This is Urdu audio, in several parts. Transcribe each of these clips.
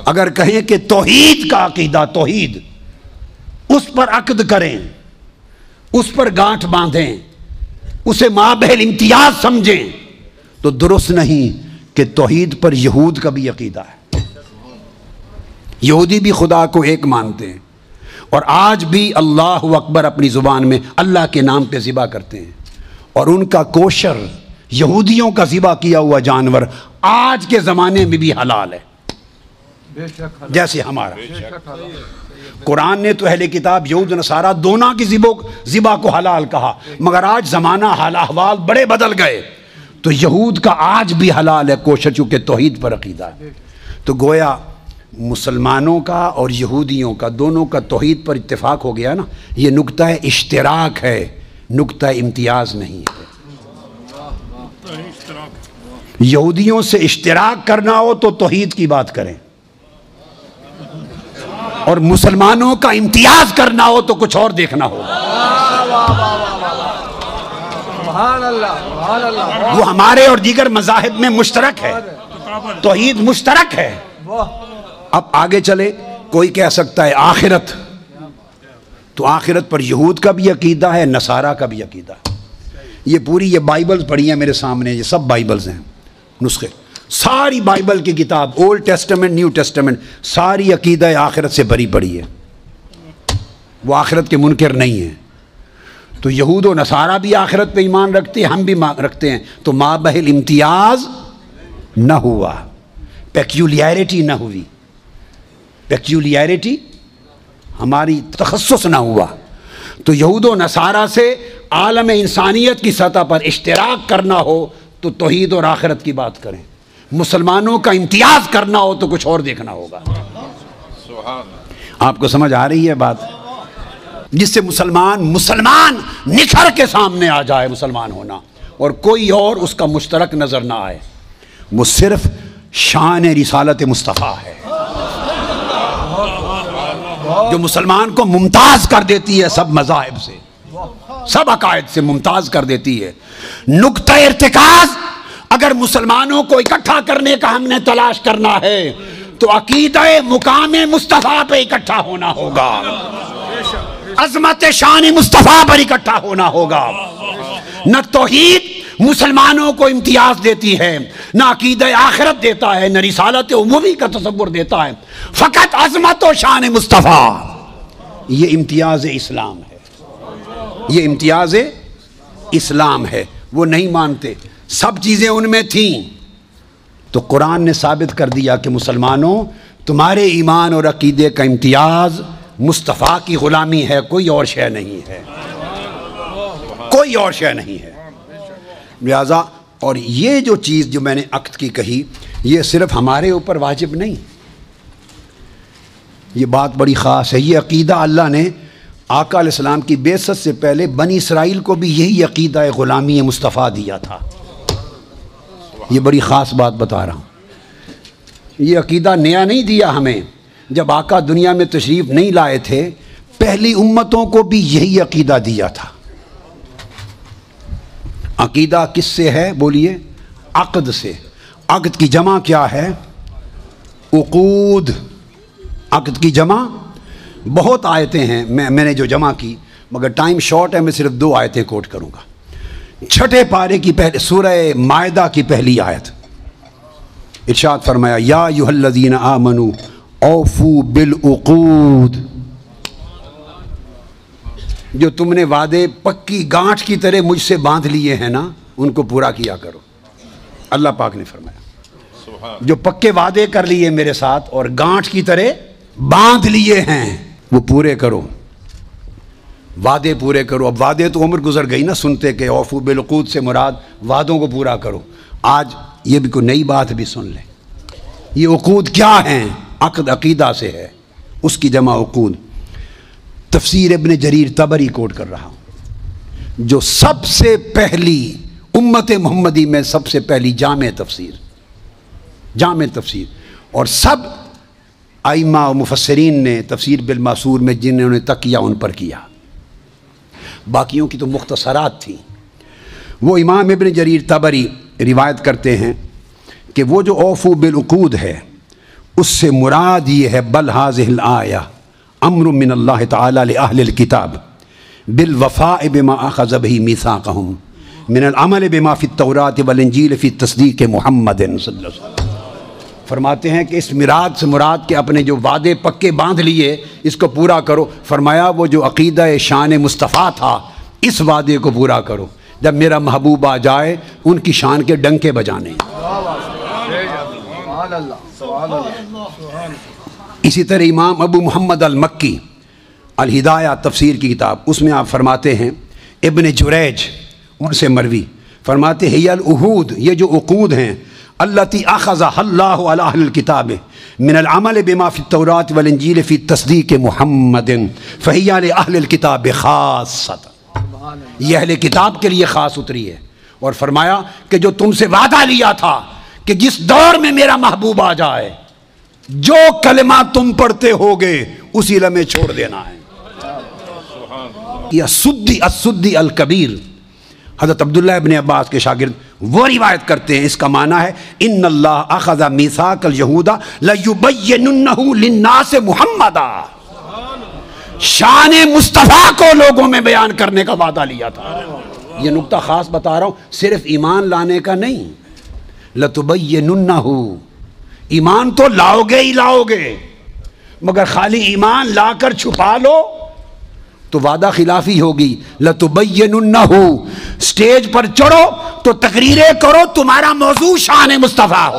اگر کہیں کہ توحید کا عقیدہ، توحید، اس پر عقد کریں، اس پر گانٹھ باندھیں، اسے مابہل امتیاز سمجھیں، تو درست نہیں کہ توحید پر یہود کا بھی عقیدہ ہے۔ یہودی بھی خدا کو ایک مانتے ہیں، اور آج بھی اللہ اکبر اپنی زبان میں اللہ کے نام پہ ذبح کرتے ہیں، اور ان کا کوشر، یہودیوں کا ذبح کیا ہوا جانور آج کے زمانے میں بھی حلال ہے، جیسے ہمارا۔ قرآن نے تو اہل کتاب یہود نصارہ دونوں کی ذبح کو حلال کہا، مگر آج زمانہ حال احوال بڑے بدل گئے، تو یہود کا آج بھی حلال ہے کوشر، چونکہ توحید پر عقیدہ ہے۔ تو گویا مسلمانوں کا اور یہودیوں کا دونوں کا توحید پر اتفاق ہو گیا نا، یہ نقطہ اشتراک ہے، نقطہ امتیاز نہیں ہے۔ یہودیوں سے اشتراک کرنا ہو تو توحید کی بات کریں، اور مسلمانوں کا امتیاز کرنا ہو تو کچھ اور دیکھنا ہوگا۔ وہ ہمارے اور دیگر مذاہب میں مشترک ہے، توحید مشترک ہے۔ اب آگے چلے، کوئی کہہ سکتا ہے آخرت، تو آخرت پر یہود کا بھی عقیدہ ہے، نصارہ کا بھی عقیدہ ہے۔ یہ پوری یہ بائبلز پڑھی ہیں میرے سامنے، یہ سب بائبلز ہیں، نسخے، ساری بائبل کی کتاب، اولڈ ٹیسٹمنٹ، نیو ٹیسٹمنٹ، ساری عقیدہ آخرت سے بھری پڑی ہے، وہ آخرت کے منکر نہیں ہیں۔ تو یہود و نصارہ بھی آخرت پہ ایمان رکھتے ہیں، ہم بھی رکھتے ہیں، تو مابہل امتیاز نہ ہوا، پیکیولیرٹی نہ ہوئی، پیکیولیرٹی ہماری تخصص نہ ہوا۔ تو یہود و نصارہ سے عالم انسانیت کی سطح پر اشتراک کرنا ہو تو توحید اور آخرت کی بات کریں، مسلمانوں کا امتیاز کرنا ہو تو کچھ اور دیکھنا ہوگا۔ آپ کو سمجھ آ رہی ہے بات؟ جس سے مسلمان نکھر کے سامنے آ جائے مسلمان ہونا، اور کوئی اور اس کا مشترک نظر نہ آئے، وہ صرف شان رسالت مصطفیٰ ہے جو مسلمان کو ممتاز کر دیتی ہے سب مذاہب سے، سب عقائد سے ممتاز کر دیتی ہے۔ نقطہ ارتکاز اگر مسلمانوں کو اکٹھا کرنے کا ہم نے تلاش کرنا ہے تو عقیدہ مقام مصطفیٰ پہ اکٹھا ہونا ہوگا، عظمت شان مصطفیٰ پر اکٹھا ہونا ہوگا۔ نہ توحید مسلمانوں کو امتیاز دیتی ہے، نہ عقیدہ آخرت دیتا ہے، نہ رسالت عمومی کا تصور دیتا ہے، فقط عظمت و شان مصطفیٰ۔ یہ امتیاز اسلام ہے، یہ امتیاز اسلام ہے۔ وہ نہیں مانتے، سب چیزیں ان میں تھیں، تو قرآن نے ثابت کر دیا کہ مسلمانوں تمہارے ایمان اور عقیدے کا امتیاز مصطفیٰ کی غلامی ہے، کوئی اور شے نہیں ہے، کوئی اور شے نہیں ہے۔ لہذا اور یہ جو چیز جو میں نے عقد کی کہی، یہ صرف ہمارے اوپر واجب نہیں، یہ بات بڑی خاص ہے۔ یہ عقیدہ اللہ نے آقا علیہ السلام کی بعثت سے پہلے بنی اسرائیل کو بھی یہی عقیدہ غلامی مصطفیٰ دیا تھا۔ یہ بڑی خاص بات بتا رہا ہوں، یہ عقیدہ نیا نہیں دیا ہمیں۔ جب آقا دنیا میں تشریف نہیں لائے تھے، پہلی امتوں کو بھی یہی عقیدہ دیا تھا۔ عقیدہ کس سے ہے بولیے؟ عقد سے۔ عقد کی جمع کیا ہے؟ عقود۔ عقد کی جمع بہت آیتیں ہیں، میں نے جو جمع کی، مگر ٹائم شارٹ ہے، میں صرف 2 آیتیں کوٹ کروں گا۔ 6 پارے کی پہلے سورہ مائدہ کی پہلی آیت، ارشاد فرمایا یا ایھا الذین آمنوا اوفوا بالعقود، جو تم نے وعدے پکی گانٹھ کی طرح مجھ سے باندھ لیے ہیں نا، ان کو پورا کیا کرو۔ اللہ پاک نے فرمایا جو پکے وعدے کر لیے میرے ساتھ اور گانٹھ کی طرح باندھ لیے ہیں، وہ پورے کرو، وعدے پورے کرو۔ اب وعدے تو عمر گزر گئی نا سنتے کہ اوفوا بالعقود سے مراد وعدوں کو پورا کرو۔ آج یہ بھی کوئی نئی بات بھی سن لیں، یہ عقود کیا ہیں؟ عقد عقیدہ سے ہے، اس کی جمع عقود۔ تفسیر ابن جریر طبری کوٹ کر رہا ہوں، جو سب سے پہلی امت محمدی میں سب سے پہلی جامع تفسیر اور سب ائمہ و مفسرین نے تفسیر بالماسور میں جنہوں نے تکیہ ان پر کیا، باقیوں کی تو مختصرات تھیں۔ وہ امام ابن جریر طبری روایت کرتے ہیں کہ وہ جو اوفو بالعقود ہے اس سے مراد یہ ہے بل ھذہ الآیہ امر من اللہ تعالی لأہل الکتاب بالوفاء بما اخذ بہ میثاقہم من العمل بما فی التوراۃ والانجیل فی تصدیق محمد صلی اللہ علیہ وسلم۔ فرماتے ہیں کہ اس مراد سے مراد کے اپنے جو وعدے پکے باندھ لیے اس کو پورا کرو۔ فرمایا وہ جو عقیدہ شان مصطفیٰ تھا اس وعدے کو پورا کرو، جب میرا محبوب آ جائے ان کی شان کے ڈنکے بجانے۔ اسی طرح امام ابو محمد المکی الہدایہ تفسیر کی کتاب، اس میں آپ فرماتے ہیں ابن جریج ان سے مروی فرماتے ہیں ہی العہود، یہ جو عقود ہیں التی اخذها اللہ علی اہل الکتاب من العمل بما فی التوراۃ والانجیل فی تصدیق محمد فہی لأہل الکتاب خاصۃ، یہ اہل کتاب کے لیے خاص اتری ہے۔ اور فرمایا کہ جو تم سے وعدہ لیا تھا کہ جس دور میں میرا محبوب آ جائے جو کلمہ تم پڑھتے ہوگے اسی لمحے چھوڑ دینا ہے۔ یہ السدی الکبیر حضرت عبداللہ ابن عباس کے شاگرد وہ روایت کرتے ہیں، اس کا معنی ہے ان اللہ اخذ میثاق الیہود لیبیننہ للناس محمدا، شان مصطفیٰ کو لوگوں میں بیان کرنے کا وعدہ لیا تھا۔ یہ نکتہ خاص بتا رہا ہوں، صرف ایمان لانے کا نہیں، لتبیننہ، ایمان تو لاؤ گے ہی لاؤ گے، مگر خالی ایمان لا کر چھپا لو تو وعدہ خلافی ہوگی۔ لتبیننہ، سٹیج پر چڑھو تو تقریریں کرو تمہارا موضوع شان مصطفیٰ ہو،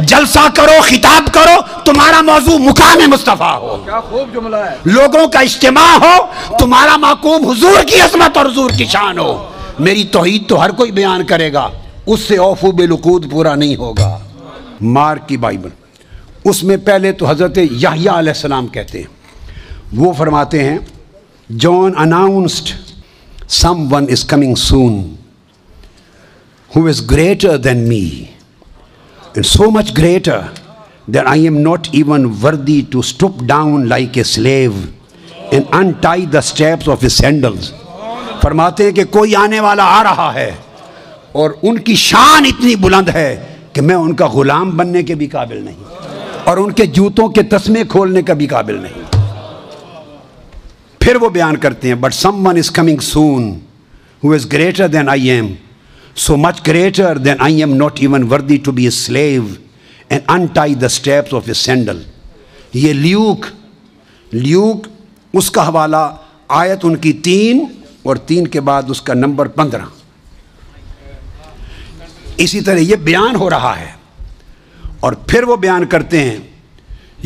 جلسہ کرو خطاب کرو تمہارا موضوع مقام مصطفیٰ ہو، کیا خوب جملہ ہے، لوگوں کا اجتماع ہو تمہارا محکوم حضور کی عظمت اور حضور کی شان ہو۔ میری توحید تو ہر کوئی بیان کرے گا، اس سے اوفو بالعقود پورا نہیں ہوگا۔ مارک کی بائبل، اس میں پہلے تو حضرت یحییٰ علیہ السلام کہتے ہیں، وہ فرماتے ہیں John announced someone is coming soon who is greater than me and so much greater that I am not even worthy to stoop down like a slave and untie the straps of his sandals۔ فرماتے ہیں کہ کوئی آنے والا آ رہا ہے اور ان کی شان اتنی بلند ہے کہ میں ان کا غلام بننے کے بھی قابل نہیں اور ان کے جوتوں کے تسمے کھولنے کا بھی قابل نہیں۔ پھر وہ بیان کرتے ہیں but someone is coming soon who is greater than I am, so much greater than I am not even worthy to be a slave and untie the straps of his sandal۔ یہ لیوک اس کا حوالہ آیت ان کی 3 اور 3 کے بعد اس کا نمبر 15۔ اسی طرح یہ بیان ہو رہا ہے اور پھر وہ بیان کرتے ہیں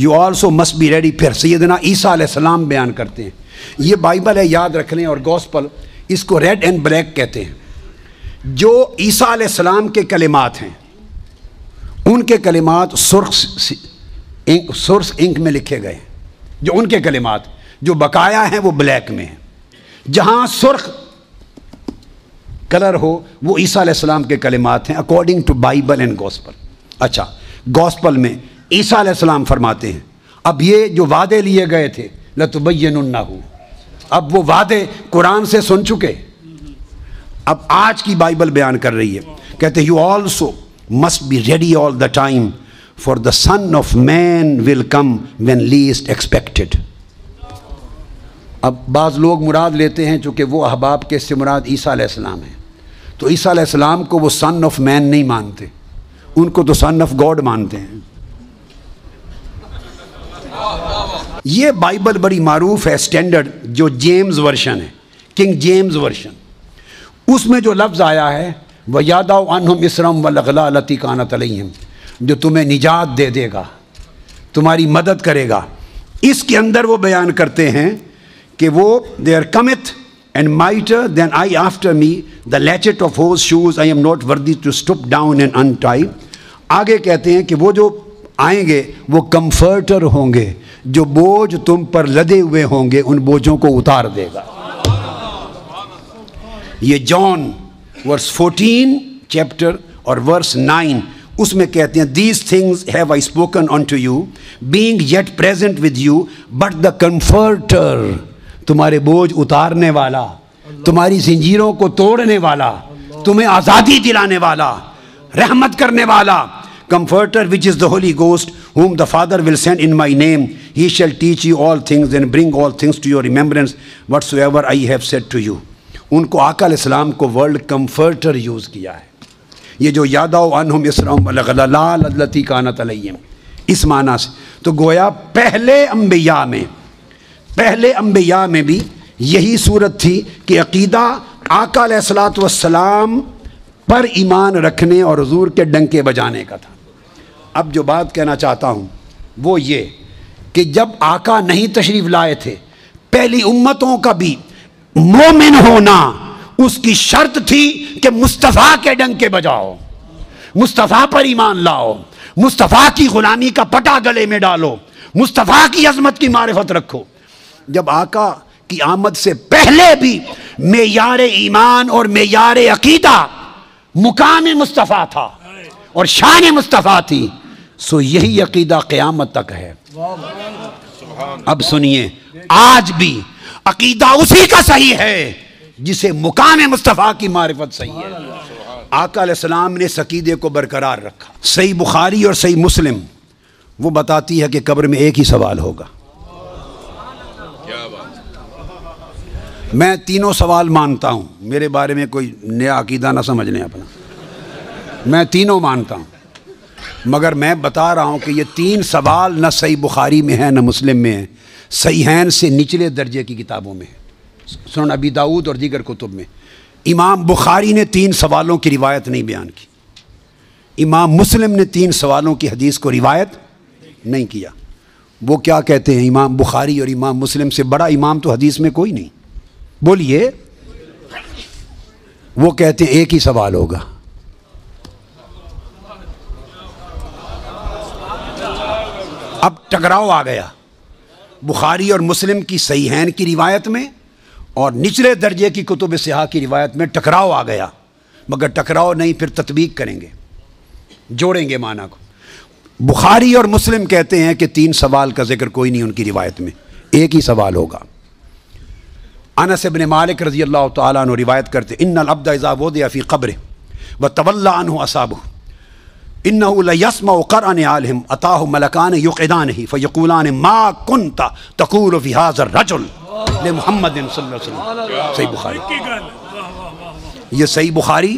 you also must be ready۔ پھر سیدنا عیسیٰ علیہ السلام بیان کرتے ہیں، یہ بائبل ہے یاد رکھ لیں، اور گوسپل اس کو ریڈ اینڈ بلیک کہتے ہیں۔ جو عیسیٰ علیہ السلام کے کلمات ہیں ان کے کلمات سرخ انک میں لکھے گئے، جو ان کے کلمات جو بقایا ہیں وہ بلیک میں ہیں، جہاں سرخ کلر ہو وہ عیسیٰ علیہ السلام کے کلمات ہیں according to Bible and gospel. اچھا، گوسپل میں عیسیٰ علیہ السلام فرماتے ہیں اب یہ جو وعدے لیے گئے تھے لتبیننہ، اب وہ وعدے قرآن سے سن چکے، اب آج کی بائبل بیان کر رہی ہے، کہتے you also must be ready all the time for the son of man will come when least expected۔ اب بعض لوگ مراد لیتے ہیں چونکہ وہ احباب کے سے مراد عیسیٰ علیہ السلام ہیں، تو عیسیٰ علیہ السلام کو وہ سن آف مین نہیں مانتے، ان کو تو سن آف گاڈ مانتے ہیں۔ یہ بائبل بڑی معروف ہے اسٹینڈرڈ جو جیمز ورشن ہے، کنگ جیمز ورشن، اس میں جو لفظ آیا ہے وَيَدَعُ عَنْهُمْ إِسْرَهُمْ وَالْأَغْلَالَ الَّتِي كَانَتْ عَلَيْهِمْ، جو تمہیں نجات دے دے گا، تمہاری مدد کرے گا۔ اس کے اندر وہ بیان کرتے ہیں کہ وہ there cometh and mightier than I after me the latchet of whose shoes I am not worthy to stoop down and untie۔ آگے کہتے ہیں کہ وہ جو آئیں گے وہ کمفرٹر ہوں گے، جو بوجھ تم پر لدے ہوئے ہوں گے ان بوجھوں کو اتار دے گا۔ یہ جان ورس 14 چیپٹر اور ورس 9 اس میں کہتے ہیں these things have I spoken unto you being yet present with you but the comforter تمہارے بوجھ اتارنے والا, تمہاری زنجیروں کو توڑنے والا, تمہیں آزادی دلانے والا, رحمت کرنے والا, comforter which is the Holy Ghost whom the Father will send in my name he shall teach you all things and bring all things to your remembrance whatsoever I have said to you. ان کو آقا علیہ السلام کو ورلڈ کمفرٹر یوز کیا ہے. یہ جو یادو عنہم اسرہم الغلال التی کانت علیہم اس معنی سے, تو گویا پہلے انبیاء میں بھی یہی صورت تھی کہ عقیدہ آقا علیہ الصلوۃ والسلام پر ایمان رکھنے اور حضور کے ڈنکے بجانے کا تھا. اب جو بات کہنا چاہتا ہوں وہ یہ کہ جب آقا نہیں تشریف لائے تھے, پہلی امتوں کا بھی مومن ہونا اس کی شرط تھی کہ مصطفیٰ کے ڈنکے بجاؤ, مصطفیٰ پر ایمان لاؤ, مصطفیٰ کی غلامی کا پٹا گلے میں ڈالو, مصطفیٰ کی عظمت کی معرفت رکھو. جب آقا کی آمد سے پہلے بھی معیار ایمان اور معیار عقیدہ مقام مصطفیٰ تھا اور شان مصطفیٰ تھی, سو یہی عقیدہ قیامت تک ہے. اب سنیے, آج بھی عقیدہ اسی کا صحیح ہے جسے مقام مصطفیٰ کی معرفت صحیح ہے. آقا علیہ السلام نے اس عقیدے کو برقرار رکھا. صحیح بخاری اور صحیح مسلم وہ بتاتی ہے کہ قبر میں ایک ہی سوال ہوگا. میں تینوں سوال مانتا ہوں, میرے بارے میں کوئی نیا عقیدہ نہ سمجھ لیں اپنا, میں تینوں مانتا ہوں, مگر میں بتا رہا ہوں کہ یہ تین سوال نہ صحیح بخاری میں ہے نہ مسلم میں ہے, صحیحین سے نچلے درجے کی کتابوں میں ہے, سنن ابی داؤد اور دیگر کتب میں. امام بخاری نے تین سوالوں کی روایت نہیں بیان کی, امام مسلم نے تین سوالوں کی حدیث کو روایت نہیں کیا. وہ کیا کہتے ہیں, امام بخاری اور امام مسلم سے بڑا امام تو حدیث میں کوئی نہیں. بولیے, وہ کہتے ہیں ایک ہی سوال ہوگا. اب ٹکراؤ آ گیا بخاری اور مسلم کی صحیحین کی روایت میں اور نچلے درجے کی کتب صحاح کی روایت میں ٹکراؤ آ گیا. مگر ٹکراؤ نہیں, پھر تطبیق کریں گے, جوڑیں گے معنی کو. بخاری اور مسلم کہتے ہیں کہ تین سوال کا ذکر کوئی نہیں ان کی روایت میں, ایک ہی سوال ہوگا. انس بن مالک رضی اللہ تعالیٰ عنہ روایت کرتے ان العبد اذا وضع فی قبره وتولى عنه اصحابه انه ليسمع قرأ نعالهم اتاه ملكان يقعدانه فيقولان ما كنت تقول في هذا الرجل لمحمد صلی اللہ علیہ وسلم. صحیح بخاری, یہ صحیح بخاری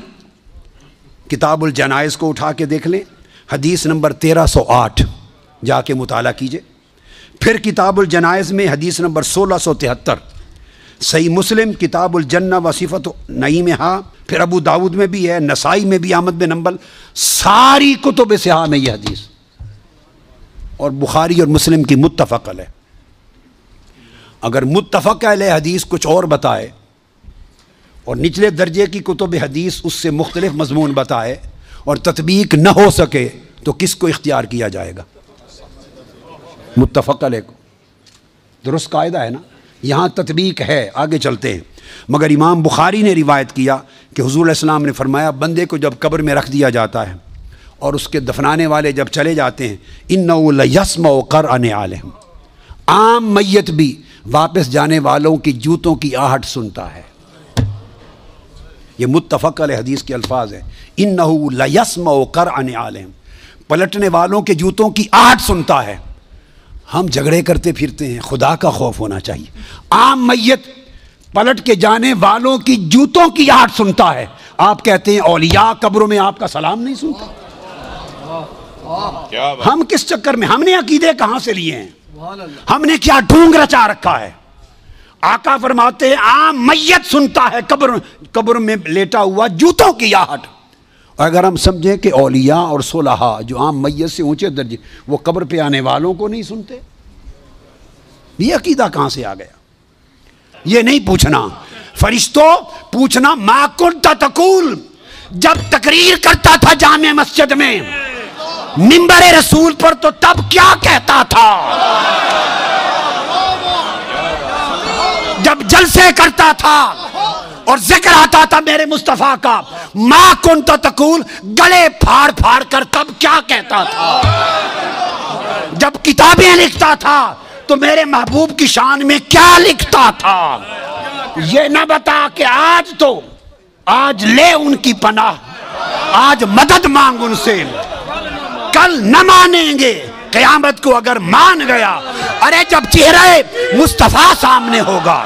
کتاب الجنائز کو اٹھا کے دیکھ لیں, حدیث نمبر 1308 جا کے مطالعہ کیجئے. پھر کتاب الجنائز میں حدیث نمبر 1673, صحیح مسلم کتاب الجنہ وصفت نعیمہا, پھر ابو داود میں بھی ہے, نسائی میں بھی, احمد بن حنبل, ساری کتب صحاح میں یہ حدیث, اور بخاری اور مسلم کی متفق علیہ. اگر متفق علیہ حدیث کچھ اور بتائے اور نچلے درجے کی کتب حدیث اس سے مختلف مضمون بتائے اور تطبیق نہ ہو سکے تو کس کو اختیار کیا جائے گا؟ متفق علیہ کو. درست قاعدہ ہے نا, یہاں تطبیق ہے, آگے چلتے ہیں. مگر امام بخاری نے روایت کیا کہ حضور علیہ السلام نے فرمایا بندے کو جب قبر میں رکھ دیا جاتا ہے اور اس کے دفنانے والے جب چلے جاتے ہیں, اِنَّهُ لَيَسْمَعُ قَرْعَ نِعَالِهِمْ, عام میت بھی واپس جانے والوں کی جوتوں کی آہٹ سنتا ہے. یہ متفق علیہ حدیث کے الفاظ ہیں, اِنَّهُ لَيَسْمَعُ قَرْعَ نِعَالِهِمْ, پلٹنے والوں کے جوتوں کی آہٹ سنتا ہے. ہم جھگڑے کرتے پھرتے ہیں, خدا کا خوف ہونا چاہیے. عام میت پلٹ کے جانے والوں کی جوتوں کی آہٹ سنتا ہے. آپ کہتے ہیں اولیاء قبروں میں آپ کا سلام نہیں سنتا. ہم کس چکر میں, ہم نے عقیدے کہاں سے لیے ہیں, ہم نے کیا ڈھونگ رچا رکھا ہے؟ آقا فرماتے ہیں عام میت سنتا ہے قبر میں لیٹا ہوا جوتوں کی آہٹ. اگر ہم سمجھیں کہ اولیاء اور صلحاء جو عام میت سے اونچے درجے وہ قبر پہ آنے والوں کو نہیں سنتے, یہ عقیدہ کہاں سے آ گیا؟ یہ نہیں پوچھنا فرشتوں, پوچھنا ما کنت تقول, جب تقریر کرتا تھا جامع مسجد میں منبر رسول پر تو تب کیا کہتا تھا؟ جب جلسے کرتا تھا اور ذکر آتا تھا میرے مصطفیٰ کا، ما کنت تقول، گلے پھاڑ پھاڑ کر تب کیا کہتا تھا؟ جب کتابیں لکھتا تھا تو میرے محبوب کی شان میں کیا لکھتا تھا؟ یہ نہ بتا کہ آج لے ان کی پناہ، آج مدد مانگ ان سے، کل نہ مانیں گے، قیامت کو اگر مان گیا، ارے جب چہرہ مصطفیٰ سامنے ہوگا۔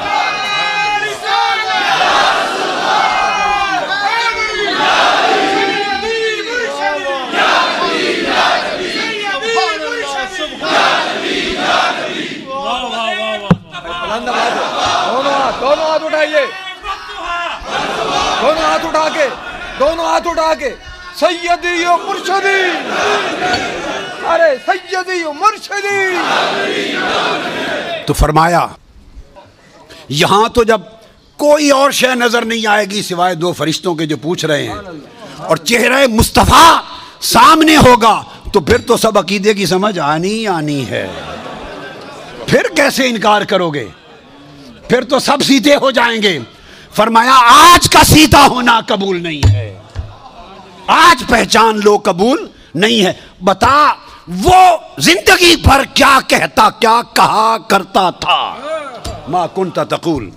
دونوں ہاتھ اٹھا کے سیدی و مرشدی، ارے سیدی و مرشدی۔ تو فرمایا یہاں تو جب کوئی اور شے نظر نہیں آئے گی سوائے دو فرشتوں کے جو پوچھ رہے ہیں، اور چہرہ مصطفیٰ سامنے ہوگا تو پھر تو سب عقیدے کی سمجھ آنی ہے، پھر کیسے انکار کرو گے؟ پھر تو سب سیدھے ہو جائیں گے۔ فرمایا آج کا سیدھا ہونا قبول نہیں ہے، آج پہچان لو قبول نہیں ہے۔ بتا وہ زندگی بھر کیا کہتا، کیا کہا کرتا تھا؟ ما کنت تقول،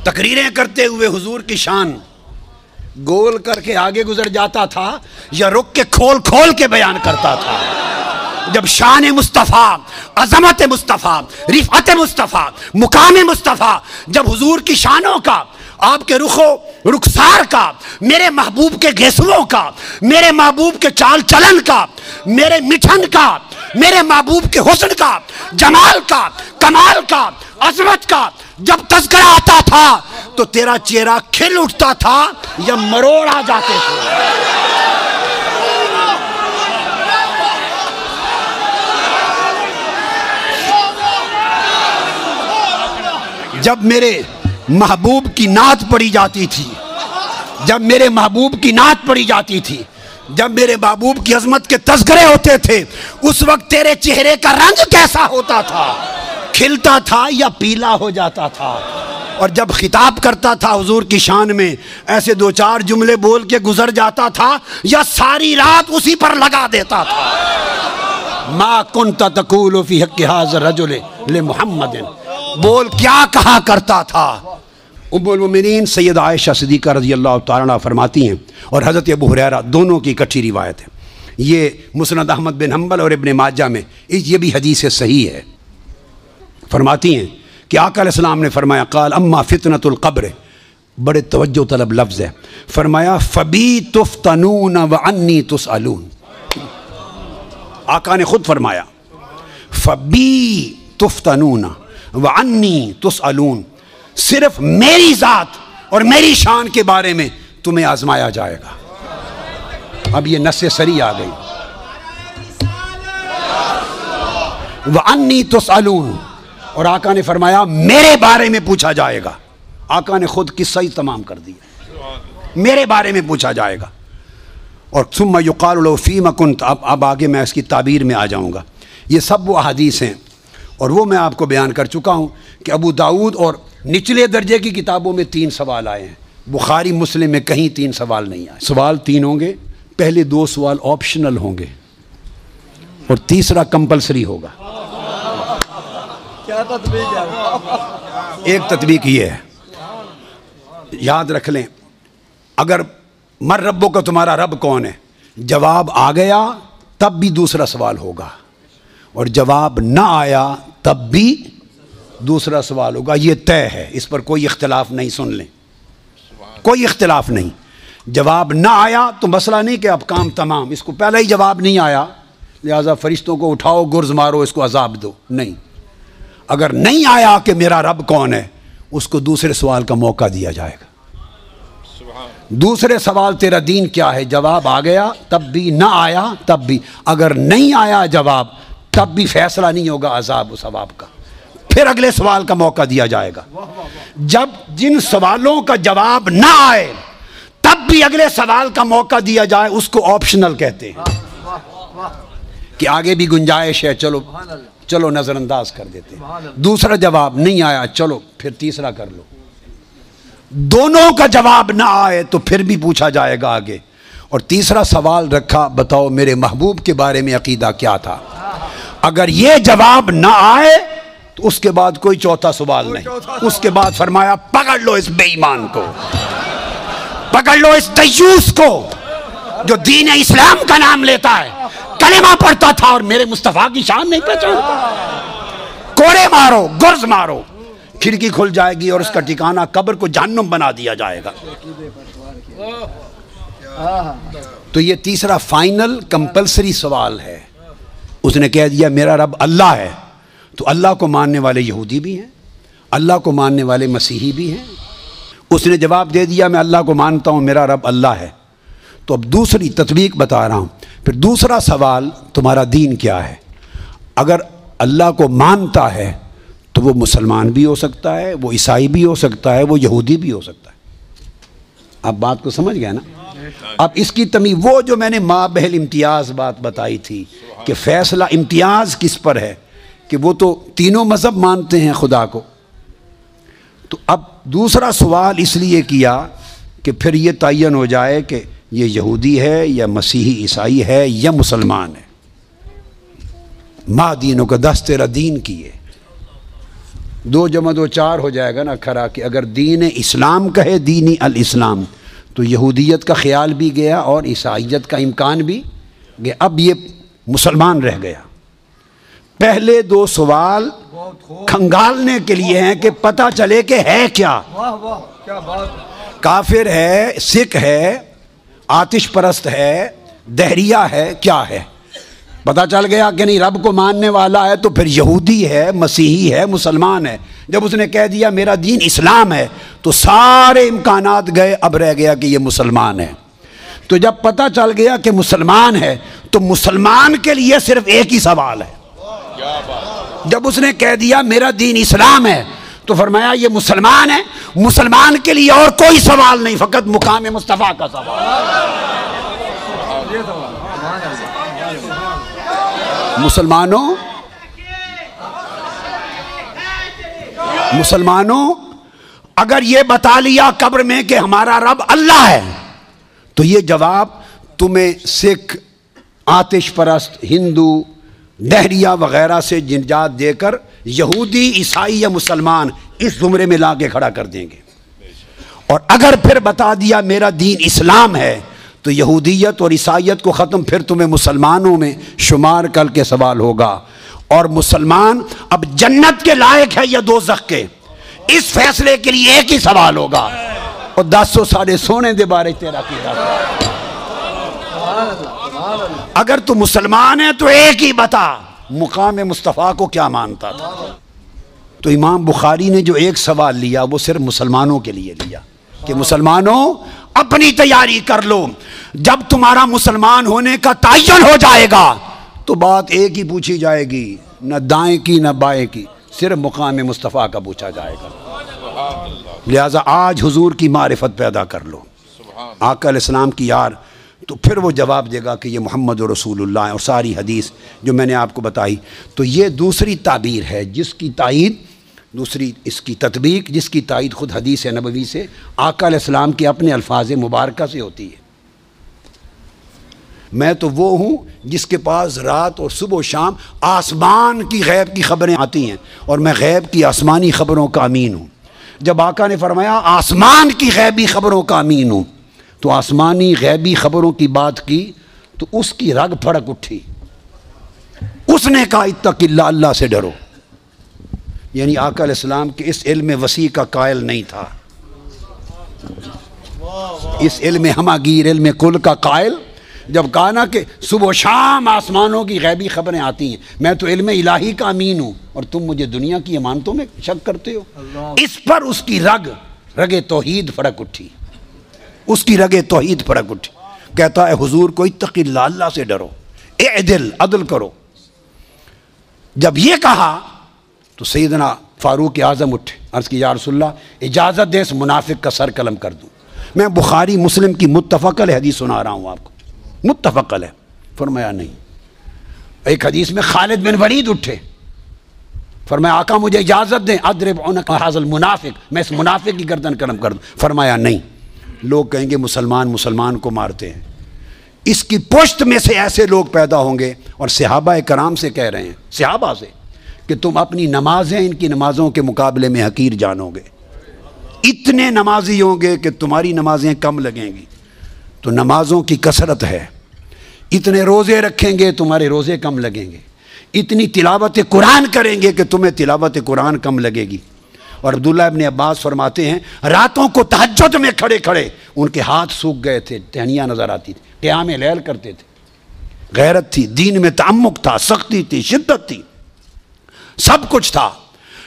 تقریریں کرتے ہوئے حضور کی شان گول کر کے آگے گزر جاتا تھا یا رک کے کھول کھول کے بیان کرتا تھا؟ جب شان مصطفیٰ، عظمت مصطفیٰ، رفعت مصطفیٰ، مقام مصطفیٰ، جب حضور کی شانوں کا، آپ کے رخ و رخسار کا، میرے محبوب کے گھیسوؤں کا، میرے محبوب کے چال چلن کا، میرے مٹھن کا، میرے محبوب کے حسن کا، جمال کا، کمال کا، عظمت کا جب تذکرہ آتا تھا تو تیرا چہرہ کھل اٹھتا تھا یا مروڑ آ جاتے تھے؟ جب میرے محبوب کی نعت پڑھی جاتی تھی، جب میرے محبوب کی نعت پڑھی جاتی تھی، جب میرے محبوب کی عظمت کے تذکرے ہوتے تھے، اس وقت تیرے چہرے کا رنگ کیسا ہوتا تھا؟ کھلتا تھا یا پیلا ہو جاتا تھا؟ اور جب خطاب کرتا تھا حضور کی شان میں، ایسے دو چار جملے بول کے گزر جاتا تھا یا ساری رات اسی پر لگا دیتا تھا؟ ما کنت تقول فی حق ھذا الرجل لمحمد، بول کیا کہا کرتا تھا؟ ام المومنین سید عائشہ صدیقہ رضی اللہ تعالیٰ عنہ فرماتی ہیں، اور حضرت ابو ہریرہ، دونوں کی اکٹھی روایت ہے، یہ مسند احمد بن حنبل اور ابن ماجہ میں یہ بھی حدیث صحیح ہے۔ فرماتی ہیں کہ آقا علیہ السلام نے فرمایا، قال اما فتنۃ القبر، بڑے توجہ طلب لفظ ہے، فرمایا فبی تفتنون وعنی تسألون۔ آقا نے خود فرمایا فبی تفتنون وعنی تسألون، صرف میری ذات اور میری شان کے بارے میں تمہیں آزمایا جائے گا۔ اب یہ نص سری آ گئی، وعنی تسألون، اور آقا نے فرمایا میرے بارے میں پوچھا جائے گا۔ آقا نے خود قصہ ہی تمام کر دیا، میرے بارے میں پوچھا جائے گا۔ اور ثم یقال له فیما کنت، اب آگے میں اس کی تعبیر میں آ جاؤں گا۔ یہ سب وہ احادیث ہیں، اور وہ میں آپ کو بیان کر چکا ہوں کہ ابو داؤد اور نچلے درجے کی کتابوں میں 3 سوال آئے ہیں، بخاری مسلم میں کہیں 3 سوال نہیں آئے۔ سوال 3 ہوں گے، پہلے 2 سوال آپشنل ہوں گے اور تیسرا کمپلسری ہوگا۔ کیا تطبیق ہے؟ ایک تطبیق یہ ہے، یاد رکھ لیں، اگر مر ربوں کا، تمہارا رب کون ہے، جواب آ گیا تب بھی دوسرا سوال ہوگا، اور جواب نہ آیا تب بھی دوسرا سوال ہوگا۔ یہ طے ہے، اس پر کوئی اختلاف نہیں، سن لیں، کوئی اختلاف نہیں۔ جواب نہ آیا تو مسئلہ نہیں کہ اب کام تمام، اس کو پہلے ہی جواب نہیں آیا لہٰذا فرشتوں کو اٹھاؤ، گرز مارو، اس کو عذاب دو، نہیں۔ اگر نہیں آیا کہ میرا رب کون ہے، اس کو دوسرے سوال کا موقع دیا جائے گا۔ دوسرے سوال تیرا دین کیا ہے، جواب آ گیا تب بھی، نہ آیا تب بھی، اگر نہیں آیا جواب تب بھی فیصلہ نہیں ہوگا عذاب و ثواب کا، پھر اگلے سوال کا موقع دیا جائے گا۔ جب جن سوالوں کا جواب نہ آئے تب بھی اگلے سوال کا موقع دیا جائے، اس کو آپشنل کہتے ہیں، کہ آگے بھی گنجائش ہے، چلو نظر انداز کر دیتے ہیں۔ دوسرا جواب نہیں آیا، چلو پھر تیسرا کر لو۔ دونوں کا جواب نہ آئے تو پھر بھی پوچھا جائے گا آگے. اور تیسرا سوال رکھا، بتاؤ میرے محبوب کے بارے میں عقیدہ کیا تھا. اگر یہ جواب نہ آئے تو اس کے بعد کوئی چوتھا سوال نہیں. اس کے بعد فرمایا پکڑ لو اس بے ایمان کو، پکڑ لو اس دیوس کو جو دین اسلام کا نام لیتا ہے، کلمہ پڑھتا تھا اور میرے مصطفیٰ کی شان نہیں پہچانتا. کوڑے مارو، گرز مارو، کھڑکی کھل جائے گی اور اس کا ٹھکانہ قبر کو جہنم بنا دیا جائے گا. تو یہ تیسرا فائنل کمپلسری سوال ہے. اس نے کہہ دیا میرا رب اللہ ہے، تو اللہ کو ماننے والے یہودی بھی ہیں، اللہ کو ماننے والے مسیحی بھی ہیں. اس نے جواب دے دیا میں اللہ کو مانتا ہوں، میرا رب اللہ ہے. تو اب دوسری تطبیق بتا رہا ہوں. پھر دوسرا سوال تمہارا دین کیا ہے. اگر اللہ کو مانتا ہے تو وہ مسلمان بھی ہو سکتا ہے، وہ عیسائی بھی ہو سکتا ہے، وہ یہودی بھی ہو سکتا ہے. آپ بات کو سمجھ گئے نا. اب اس کی تمیز وہ جو میں نے مابہل امتیاز بات بتائی تھی کہ فیصلہ امتیاز کس پر ہے، کہ وہ تو تینوں مذہب مانتے ہیں خدا کو. تو اب دوسرا سوال اس لیے کیا کہ پھر یہ تعین ہو جائے کہ یہ یہودی ہے یا مسیحی عیسائی ہے یا مسلمان ہے. ما دینوں کا 10 تیرا دین کیے، 2 + 2 4 ہو جائے گا نا کھرا. کہ اگر دین اسلام کہے دینی الاسلام تو یہودیت کا خیال بھی گیا اور عیسائیت کا امکان بھی گیا. اب یہ مسلمان رہ گیا. پہلے 2 سوال کھنگالنے کے لیے ہیں کہ پتہ چلے کہ ہے کیا. کافر ہے، سکھ ہے، آتش پرست ہے، دہریہ ہے، کیا ہے. پتہ چل گیا کہ نہیں رب کو ماننے والا ہے تو پھر یہودی ہے، مسیحی ہے، مسلمان ہے. جب اس نے کہہ دیا میرا دین اسلام ہے تو سارے امکانات گئے. اب رہ گیا کہ یہ مسلمان ہے. تو جب پتہ چل گیا کہ مسلمان ہے تو مسلمان کے لیے صرف ایک ہی سوال ہے. جب اس نے کہہ دیا میرا دین اسلام ہے تو فرمایا یہ مسلمان ہے. مسلمان کے لیے اور کوئی سوال نہیں، فقط مقام مصطفیٰ کا سوال. مسلمانوں اگر یہ بتا لیا قبر میں کہ ہمارا رب اللہ ہے تو یہ جواب تمہیں سکھ، آتش پرست، ہندو، دہریہ وغیرہ سے نجات دے کر یہودی، عیسائی یا مسلمان اس زمرے میں لا کے کھڑا کر دیں گے. اور اگر پھر بتا دیا میرا دین اسلام ہے تو یہودیت اور عیسائیت کو ختم، پھر تمہیں مسلمانوں میں شمار کر کے سوال ہوگا. اور مسلمان اب جنت کے لائق ہے یا دوزخ کے، اس فیصلے کے لیے ایک ہی سوال ہوگا. اور 10 ساڑھے سونے دے بارے تیرا کیتا. اگر تو مسلمان ہے تو ایک ہی بتا مقام مصطفیٰ کو کیا مانتا تھا. تو امام بخاری نے جو ایک سوال لیا وہ صرف مسلمانوں کے لیے لیا کہ مسلمانوں اپنی تیاری کر لو، جب تمہارا مسلمان ہونے کا تعین ہو جائے گا تو بات ایک ہی پوچھی جائے گی، نہ دائیں کی نہ بائیں کی، صرف مقام مصطفیٰ کا پوچھا جائے گا. لہٰذا آج حضور کی معرفت پیدا کر لو، آقا علیہ السلام کی یار. تو پھر وہ جواب دے گا کہ یہ محمد رسول اللہ ہے. اور ساری حدیث جو میں نے آپ کو بتائی، تو یہ دوسری تعبیر ہے جس کی تائید، دوسری اس کی تطبیق جس کی تائید خود حدیث نبوی سے، آقا علیہ السلام کے اپنے الفاظ مبارکہ سے ہوتی ہے. میں تو وہ ہوں جس کے پاس رات اور صبح و شام آسمان کی غیب کی خبریں آتی ہیں اور میں غیب کی آسمانی خبروں کا امین ہوں. جب آقا نے فرمایا آسمان کی غیبی خبروں کا امین ہوں تو آسمانی غیبی خبروں کی بات کی تو اس کی رگ پھڑک اٹھی. اس نے کہا اتق اللہ، اللہ سے ڈرو. یعنی آقا علیہ السلام کے اس علم وسیع کا قائل نہیں تھا، اس علم ہماگیر، علم کل کا قائل. جب کہا نا کہ صبح و شام آسمانوں کی غیبی خبریں آتی ہیں، میں تو علم الہی کا امین ہوں اور تم مجھے دنیا کی امانتوں میں شک کرتے ہو. اس پر اس کی رگ توحید پھڑک اٹھی، اس کی رگ توحید پھڑک اٹھی. کہتا ہے حضور کو اتق اللہ، اللہ سے ڈرو، اعدل، عدل کرو. جب یہ کہا تو سیدنا فاروق اعظم اٹھے، عرض کی یا رسول اللہ اجازت دے اس منافق کا سر قلم کر دوں. میں بخاری مسلم کی متفق علیہ حدیث سنا رہا ہوں آپ کو، متفق علیہ. فرمایا نہیں. ایک حدیث میں خالد بن ولید اٹھے، فرمایا آقا مجھے اجازت دیں اضرب عنق ھذا المنافق، میں اس منافق کی گردن کرم کر دوں۔ فرمایا نہیں، لوگ کہیں گے مسلمان کو مارتے ہیں، اس کی پشت میں سے ایسے لوگ پیدا ہوں گے۔ اور صحابہ کرام سے کہہ رہے ہیں، صحابہ سے، کہ تم اپنی نمازیں ان کی نمازوں کے مقابلے میں حقیر جانو گے، اتنے نمازی ہوں گے کہ تمہاری نمازیں کم لگیں گی۔ تو نمازوں کی کثرت ہے، اتنے روزے رکھیں گے تمہارے روزے کم لگیں گے، اتنی تلاوت قرآن کریں گے کہ تمہیں تلاوت قرآن کم لگے گی۔ اور عبداللہ ابن عباس فرماتے ہیں راتوں کو تہجد میں کھڑے کھڑے ان کے ہاتھ سوکھ گئے تھے، ٹہنیاں نظر آتی تھی، قیام لیل کرتے تھے۔ غیرت تھی، دین میں تعمق تھا، سختی تھی، شدت تھی، سب کچھ تھا۔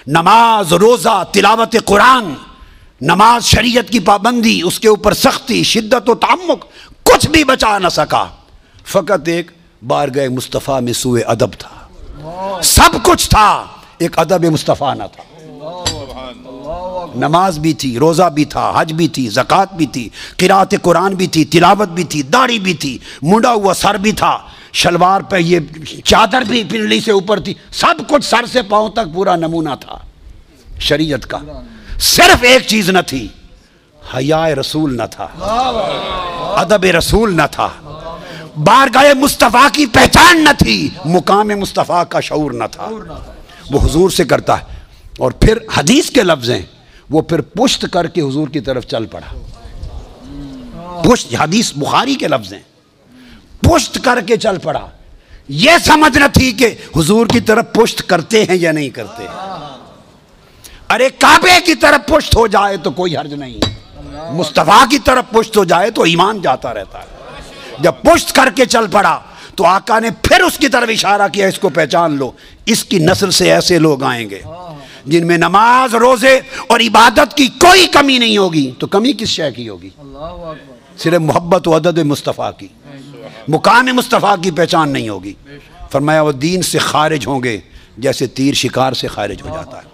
نماز، روزہ، تلاوت قرآن، نماز، شریعت کی پابندی، اس کے اوپر سختی، شدت و تعمق، کچھ بھی بچا نہ سکا۔ فقط ایک بارگاہ مصطفیٰ میں سوء ادب تھا، سب کچھ تھا، ایک ادب مصطفیٰ نہ تھا۔ نماز بھی تھی، روزہ بھی تھا، حج بھی تھی، زکوٰۃ بھی تھی، قرأت قرآن بھی تھی، تلاوت بھی تھی، داڑھی بھی تھی، منڈا ہوا سر بھی تھا، شلوار پہ یہ چادر بھی پنڈلی سے اوپر تھی، سب کچھ سر سے پاؤں تک پورا نمونہ تھا شریعت کا۔ صرف ایک چیز نہ تھی، حیاء رسول نہ تھا، ادب رسول نہ تھا، بارگاہ مصطفیٰ کی پہچان نہ تھی، مقام مصطفیٰ کا شعور نہ تھا۔ وہ حضور سے کرتا ہے، اور پھر حدیث کے لفظ ہیں، وہ پھر پشت کر کے حضور کی طرف چل پڑا۔ پشت، حدیث بخاری کے لفظ ہیں، پشت کر کے چل پڑا۔ یہ سمجھ نہ تھی کہ حضور کی طرف پشت کرتے ہیں یا نہیں کرتے۔ ارے کعبے کی طرف پشت ہو جائے تو کوئی حرج نہیں، مصطفیٰ کی طرف پشت ہو جائے تو ایمان جاتا رہتا ہے۔ جب پشت کر کے چل پڑا تو آقا نے پھر اس کی طرف اشارہ کیا، اس کو پہچان لو، اس کی نسل سے ایسے لوگ آئیں گے جن میں نماز، روزے اور عبادت کی کوئی کمی نہیں ہوگی۔ تو کمی کس شے کی ہوگی؟ صرف محبت و عدد مصطفیٰ کی، مقام مصطفیٰ کی پہچان نہیں ہوگی۔ فرمایا وہ دین سے خارج ہوں گے جیسے تیر شکار سے خارج ہو جاتا ہے۔